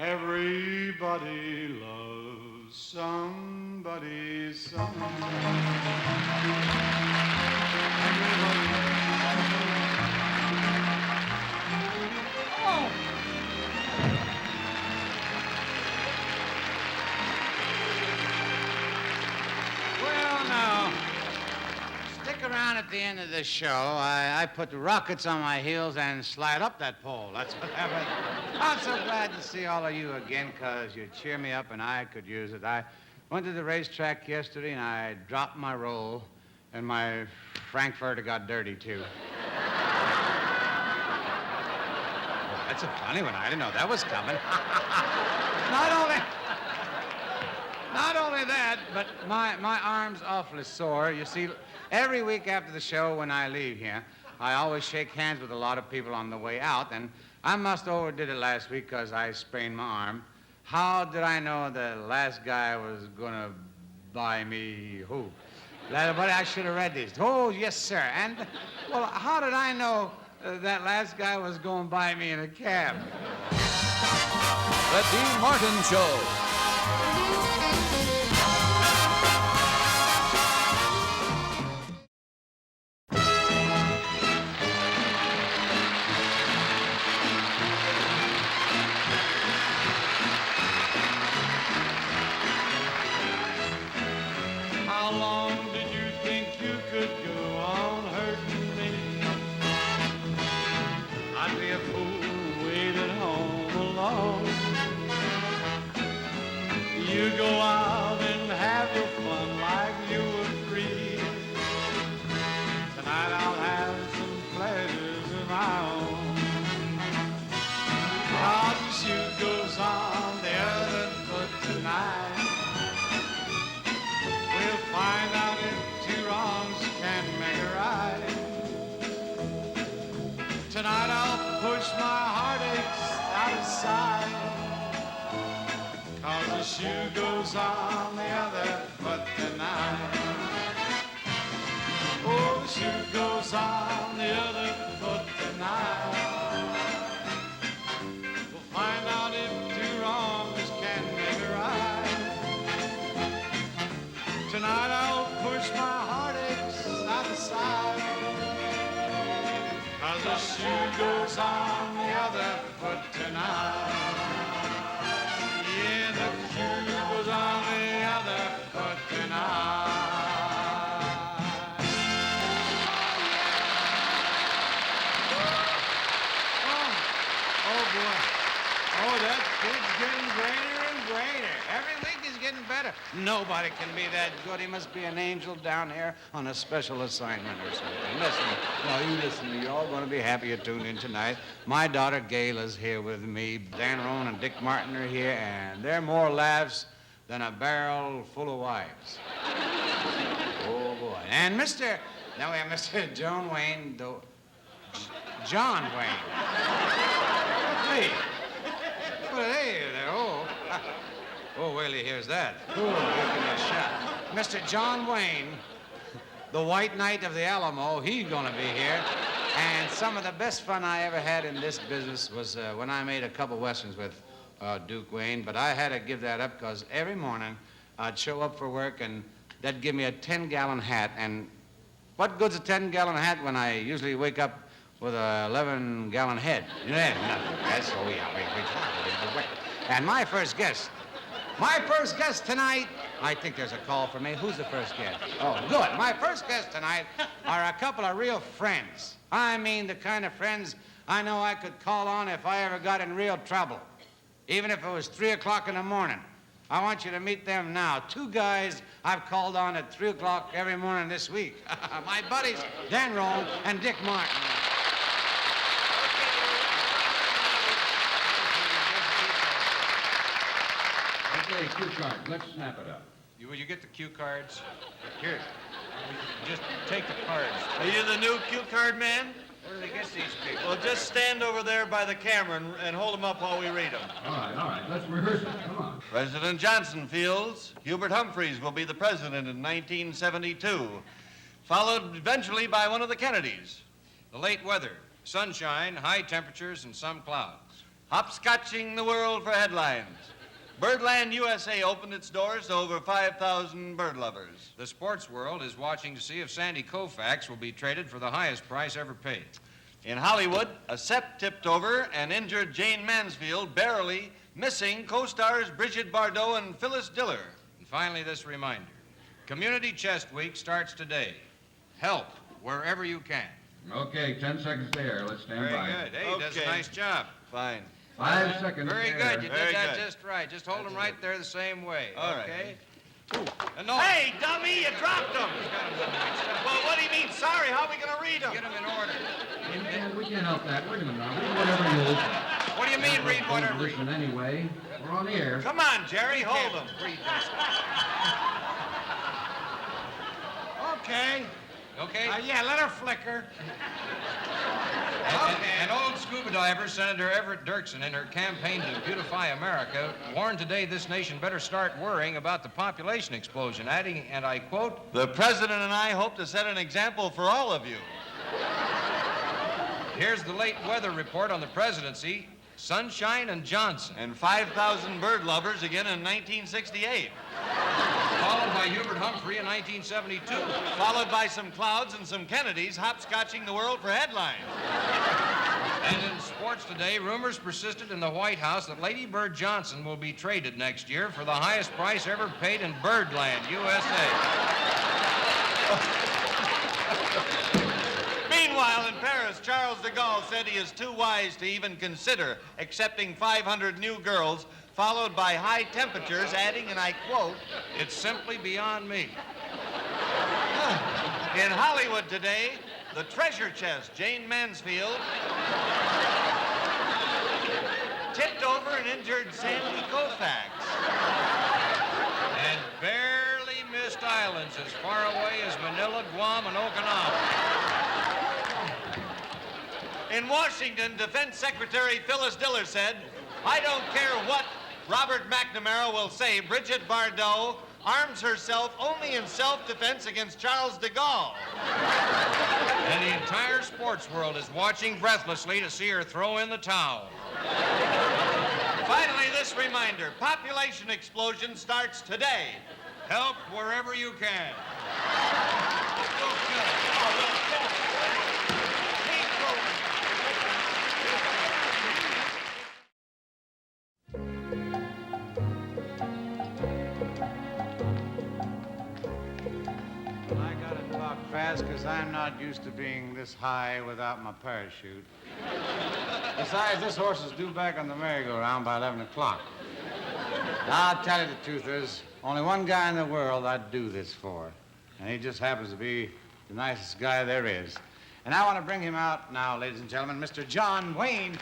Everybody loves somebody, somebody. Oh! Well, now, stick around at the end of the show. I put the rockets on my heels and slide up that pole. That's what happened. I'm so glad to see all of you again, because you cheer me up and I could use it. I went to the racetrack yesterday and I dropped my roll, and my frankfurter got dirty, too. Well, that's a funny one. I didn't know that was coming. Not only that, but my arm's awfully sore. You see, every week after the show when I leave here, I always shake hands with a lot of people on the way out, and I must have overdid it last week because I sprained my arm. How did I know the last guy was going to buy me who? But I should have read these. Oh, yes, sir. And, well, how did I know that last guy was going to buy me in a cab? The Dean Martin Show. You go out and have your fun like you were free. Tonight I'll have some pleasures of my own. Cause the shoe goes on the other foot tonight. We'll find out if two wrongs can make a right. Tonight I'll push my heartaches out of sight. Cause the shoe goes on the other foot tonight. Oh, the shoe goes on the other foot tonight. We'll find out if two wrongs can make a right. Tonight I'll push my heartaches out of sight. Cause the shoe goes on the other foot tonight. Yeah, the shoe goes on the other foot tonight. Oh, boy. Oh, that kid's getting greater and greater. Every week he's getting better. Nobody can be that good. He must be an angel down here on a special assignment or something. Listen, now you listen. You're all going to be happy you tuned in tonight. My daughter Gail is here with me. Dan Rowan and Dick Martin are here, and they're more laughs than a barrel full of wives. Oh, boy. And now we have Mr. John Wayne, John Wayne. Hey. Well, hey there, oh. Oh, well, he hears that. Oh, give me a shot. Mr. John Wayne, the White Knight of the Alamo, he's going to be here. And some of the best fun I ever had in this business was when I made a couple westerns with Duke Wayne, but I had to give that up because every morning I'd show up for work and they'd give me a 10-gallon hat. And what good's a 10-gallon hat when I usually wake up with a 11-gallon head? Yeah, nothing. That's, oh, yeah, wait. And my first guest tonight, I think there's a call for me. Who's the first guest? Oh, good. My first guest tonight are a couple of real friends. I mean the kind of friends I know I could call on if I ever got in real trouble, even if it was 3 o'clock in the morning. I want you to meet them now. Two guys I've called on at 3 o'clock every morning this week. My buddies, Dan Rowan and Dick Martin. Okay, cue cards. Let's snap it up. Will you get the cue cards? Here. Just take the cards. Are you the new cue card man? Where do they get these people? Well, just stand over there by the camera and hold them up while we read them. All right. Let's rehearse it. Come on. President Johnson feels Hubert Humphreys will be the president in 1972, followed eventually by one of the Kennedys. The late weather, sunshine, high temperatures, and some clouds. hopscotching the world for headlines. Birdland USA opened its doors to over 5,000 bird lovers. The sports world is watching to see if Sandy Koufax will be traded for the highest price ever paid. In Hollywood, a sep tipped over and injured Jane Mansfield, barely missing co-stars Brigitte Bardot and Phyllis Diller. And finally, this reminder. Community Chest Week starts today. Help wherever you can. Okay, 10 seconds there. Let's stand Very by. good. Hey, he does a Okay. nice job. Fine. 5 seconds Very there. good. You Very did that good. just right. Just hold them right there the same way. All right. Okay? And no. Hey, dummy, you dropped them. Well, what do you mean, sorry? How are we going to read them? Get them in order. We can't help that. Wait a minute now. Read whatever you open. What do you mean, read whatever? Listen anyway. We're on the air. Come on, Jerry, hold them. Read this. Okay. Okay? Yeah, let her flicker. An old scuba diver, Senator Everett Dirksen, in her campaign to beautify America, warned today this nation better start worrying about the population explosion, adding, and I quote, The president and I hope to set an example for all of you. here's the late weather report on the presidency, sunshine and Johnson. And 5,000 bird lovers again in 1968. Followed by Hubert Humphrey in 1972. Followed by some clouds and some Kennedys hopscotching the world for headlines. And in sports today, rumors persisted in the White House that Lady Bird Johnson will be traded next year for the highest price ever paid in Birdland, USA. Meanwhile, in Paris, Charles de Gaulle said he is too wise to even consider accepting 500 new girls, followed by high temperatures, adding, and I quote, It's simply beyond me. in Hollywood today, the treasure chest, Jane Mansfield, tipped over and injured Sandy Koufax. And barely missed islands as far away as Manila, Guam, and Okinawa. In Washington, Defense Secretary Phyllis Diller said, I don't care what Robert McNamara will say, Brigitte Bardot arms herself only in self-defense against Charles de Gaulle. And the entire sports world is watching breathlessly to see her throw in the towel. Finally, this reminder, population explosion starts today. Help wherever you can. I gotta talk fast because I'm not used to being this high without my parachute. Besides, this horse is due back on the merry-go-round by 11 o'clock. Now, I'll tell you the truth, there's only one guy in the world I'd do this for, and he just happens to be the nicest guy there is. And I want to bring him out now, ladies and gentlemen, Mr. John Wayne.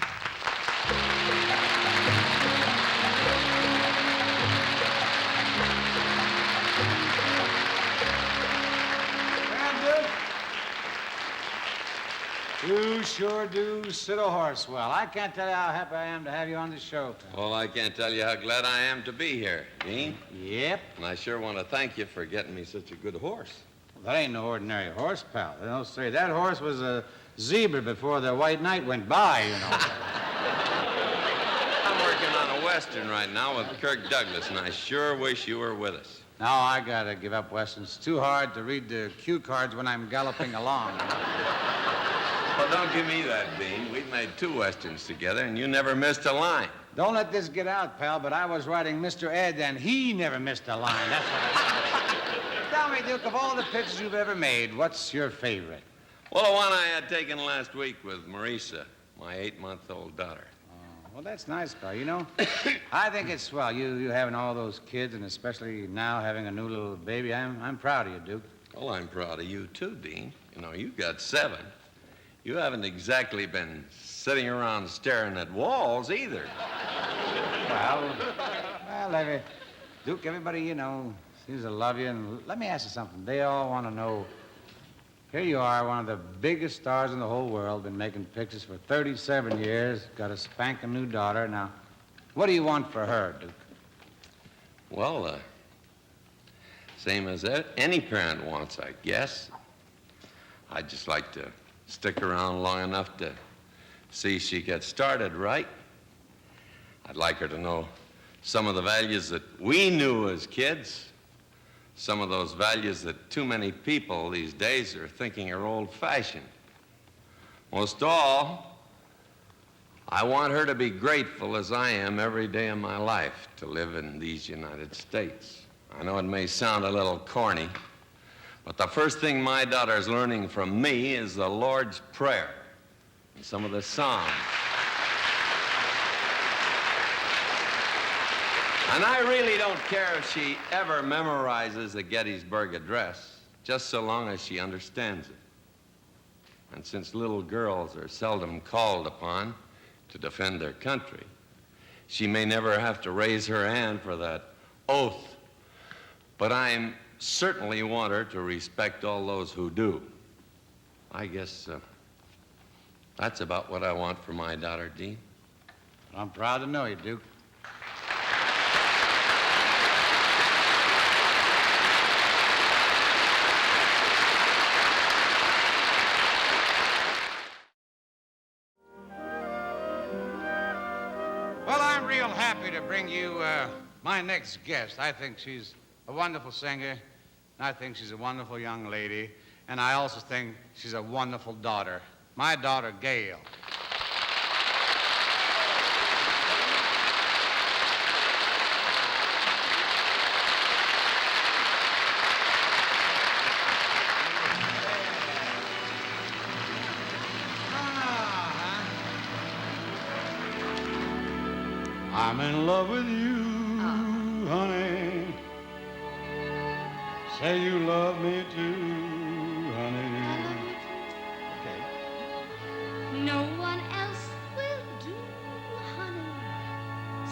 You sure do sit a horse well. I can't tell you how happy I am to have you on the show, pal. Well, I can't tell you how glad I am to be here, Dean. Yep. And I sure want to thank you for getting me such a good horse. That ain't no ordinary horse, pal. No, sir. That horse was a zebra before the white knight went by, you know. I'm working on a Western right now with Kirk Douglas, and I sure wish you were with us. Now I gotta give up Weston. It's too hard to read the cue cards when I'm galloping along. Well, don't give me that, Dean. We've made 2 Westerns together, and you never missed a line. Don't let this get out, pal, but I was writing Mr. Ed, and he never missed a line. That's what Tell me, Duke, of all the pictures you've ever made, what's your favorite? Well, the one I had taken last week with Marisa, my 8-month-old daughter. Well, that's nice, pal. You know, I think it's swell. You having all those kids, and especially now having a new little baby. I'm proud of you, Duke. Well, I'm proud of you, too, Dean. You know, you've got 7. You haven't exactly been sitting around staring at walls either. Well, Duke, everybody you know seems to love you. And let me ask you something. They all want to know, here you are, one of the biggest stars in the whole world, been making pictures for 37 years, got a spanking new daughter. Now, what do you want for her, Duke? Well, same as any parent wants, I guess. I'd just like to stick around long enough to see she gets started right. I'd like her to know some of the values that we knew as kids, some of those values that too many people these days are thinking are old-fashioned. Most all, I want her to be grateful as I am every day of my life to live in these United States. I know it may sound a little corny, but the first thing my daughter's learning from me is the Lord's Prayer and some of the Psalms. And I really don't care if she ever memorizes the Gettysburg Address, just so long as she understands it. And since little girls are seldom called upon to defend their country, she may never have to raise her hand for that oath. But I certainly want her to respect all those who do. I guess that's about what I want for my daughter, Dean. I'm proud to know you, Duke. Well, I'm real happy to bring you my next guest. I think she's a wonderful singer, and I think she's a wonderful young lady, and I also think she's a wonderful daughter. My daughter, Gail. I'm in love with you, honey. Say you love me too, honey. Okay. No one else will do, honey.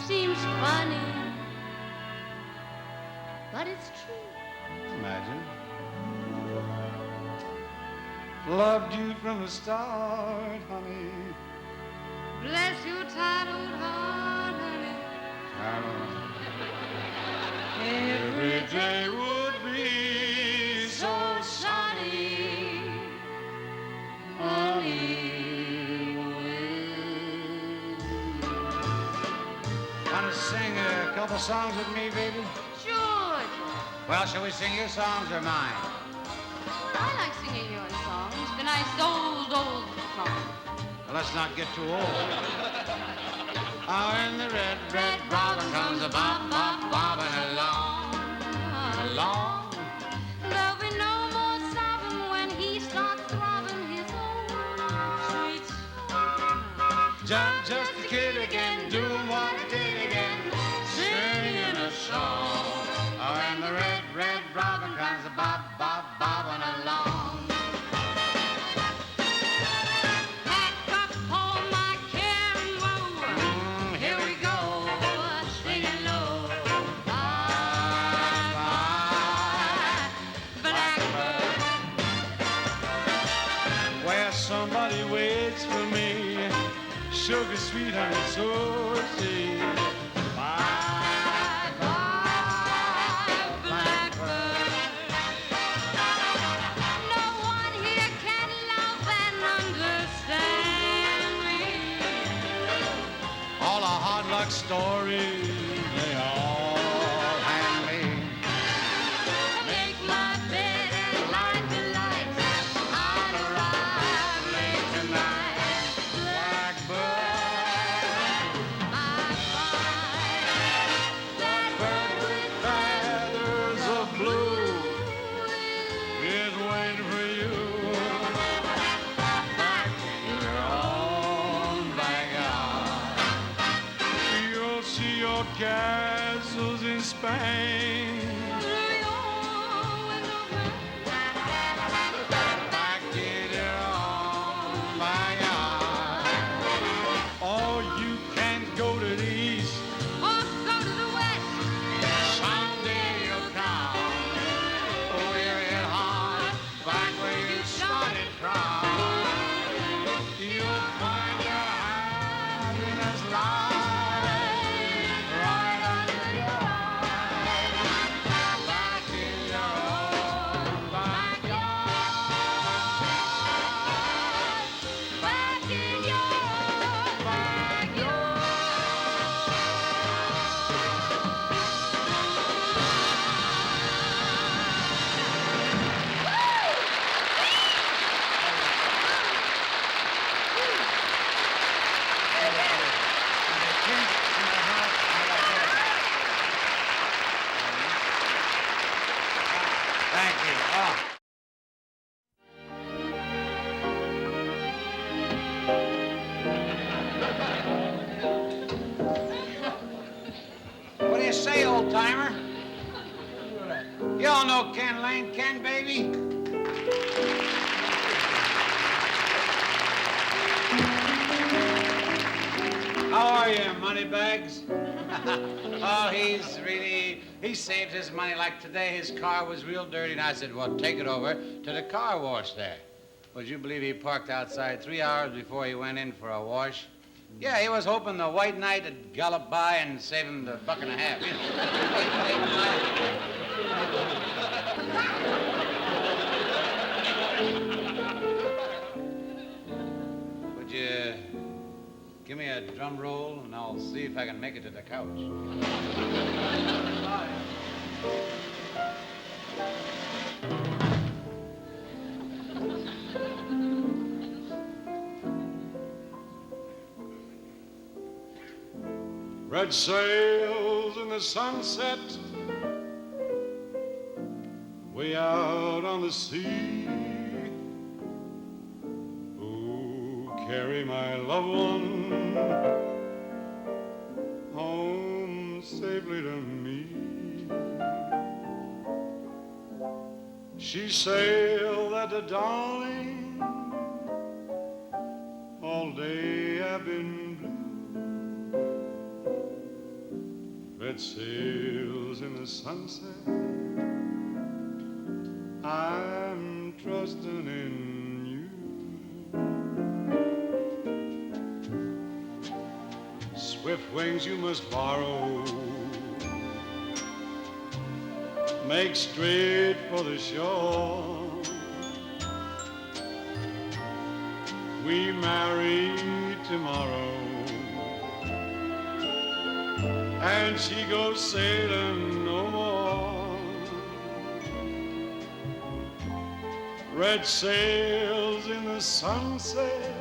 Seems funny, but it's true. Imagine. Loved you from the start, honey. Bless your tight old heart, honey. Every day would be so sunny, honey. Want to sing a couple songs with me, baby? Sure. Well, shall we sing your songs or mine? I like singing your songs, the nice old songs. Well, let's not get too old. Oh, and the red robin comes a bobbing along, along. There'll be no more sobbing when he starts throbbing his own sweet song. Just a kid again, doing what he did again, singing a song. Oh, and the red robin comes a bobbing along. Somebody waits for me, sugar sweet honey, so sweet. Bye, bye, blackbird. No one here can love and understand me. All the hard luck stories, they all hang me. Make my bed and light the lights. I'll arrive late tonight. Blackbird, My fine blackbird with feathers of blue is waiting for you. Back in your own backyard. You'll see your castles in Spain. Back in your own backyard. Oh, you can't go to the east. Or go to the west. Someday you'll come. Oh, hear it hard. Back where you started from. You'll find your happiness lies right under your eyes. you say, old-timer? You all know Ken Lane, Ken, baby? How are you, Moneybags? Oh, he saved his money. Like today, his car was real dirty, and I said, well, take it over to the car wash there. Would you believe he parked outside 3 hours before he went in for a wash? Yeah, he was hoping the white knight would gallop by and save him the $1.50, you know. Would you give me a drum roll, and I'll see if I can make it to the couch. Red sails in the sunset, way out on the sea. Oh, carry my loved one home safely to me. She sailed at the dawning, all day I've been blue. Red sails in the sunset, I'm trusting in you. Swift wings you must borrow, make straight for the shore. We marry tomorrow, and she goes sailing no more. Red sails in the sunset,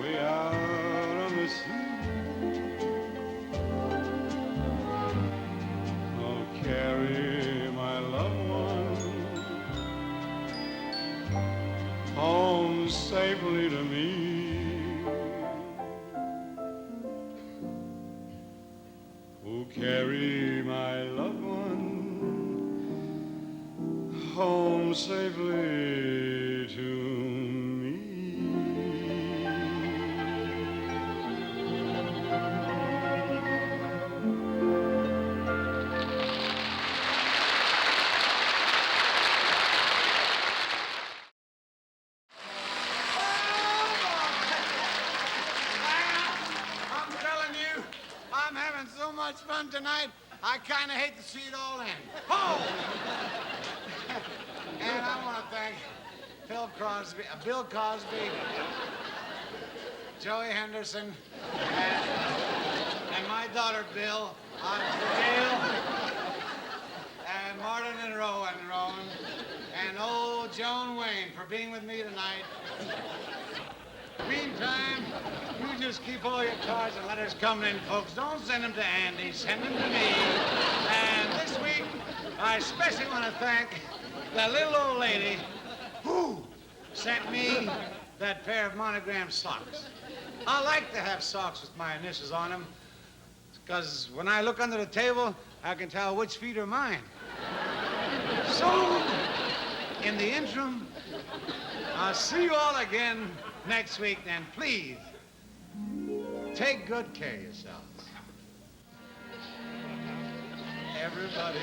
way out on the sea. Oh, carry my loved one home safely to me. Carry my loved one home safely to me. I'm telling you, I'm having so much fun tonight, I kind of hate to see it all end. Oh! And I want to thank Bill Crosby, Joey Henderson, and my daughter, Bill, Gail, and Martin and Rowan, and old Joan Wayne for being with me tonight. Meantime, you just keep all your cards and letters coming in, folks. Don't send them to Andy, send them to me. And this week, I especially want to thank that little old lady who sent me that pair of monogram socks. I like to have socks with my initials on them, because when I look under the table, I can tell which feet are mine. So, in the interim, I'll see you all again next week, then please take good care of yourselves. Everybody.